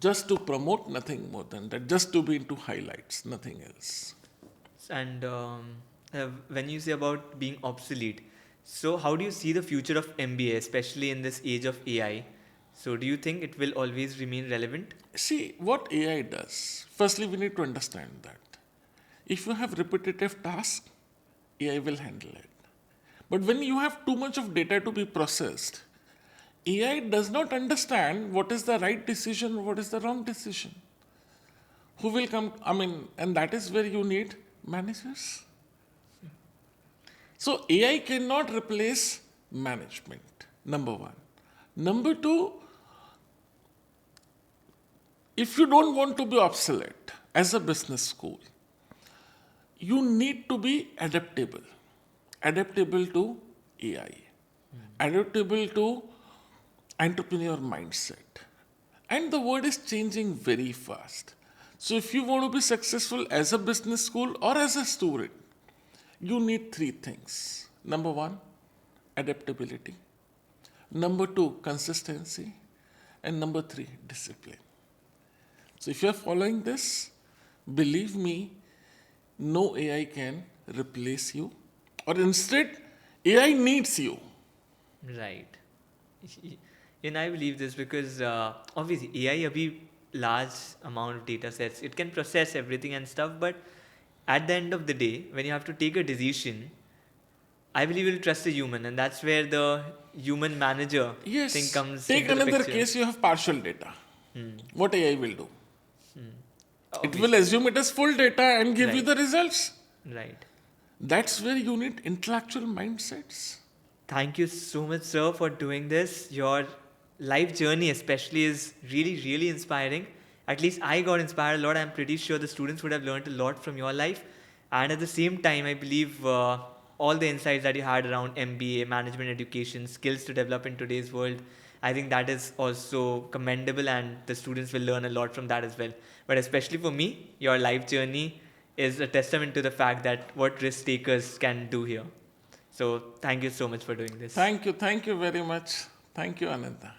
Just to promote, nothing more than that. Just to be into highlights, nothing else. And when you say about being obsolete, so how do you see the future of MBA, especially in this age of AI? So do you think it will always remain relevant? See, what AI does, firstly, we need to understand that. If you have repetitive tasks, AI will handle it. But when you have too much of data to be processed, AI does not understand what is the right decision or what is the wrong decision. Who will come? And that is where you need managers. So AI cannot replace management, number one. Number two, if you don't want to be obsolete as a business school, you need to be adaptable. Adaptable to AI. Adaptable to entrepreneur mindset. And the world is changing very fast. So if you want to be successful as a business school or as a student, you need 3 things. Number 1, adaptability. Number 2, consistency. And number 3, discipline. So if you are following this, believe me, no AI can replace you, or instead, AI needs you. Right. And I believe this because obviously AI abhi large amount of data sets, it can process everything and stuff, but at the end of the day, when you have to take a decision, I believe you'll trust a human, and that's where the human manager thing Yes, comes take into the another picture. case, you have partial data. What AI will do? It will Obviously. assume it is full data and give you Right. the results. Right. That's where you need intellectual mindsets. Thank you so much, sir, for doing this. Your life journey, especially, is really, really inspiring. At least I got inspired a lot. I'm pretty sure the students would have learned a lot from your life. And at the same time, I believe all the insights that you had around MBA, management education, skills to develop in today's world, I think that is also commendable, and the students will learn a lot from that as well. But especially for me, your life journey is a testament to the fact that what risk takers can do here. So thank you so much for doing this. Thank you very much. Thank you, Ananta.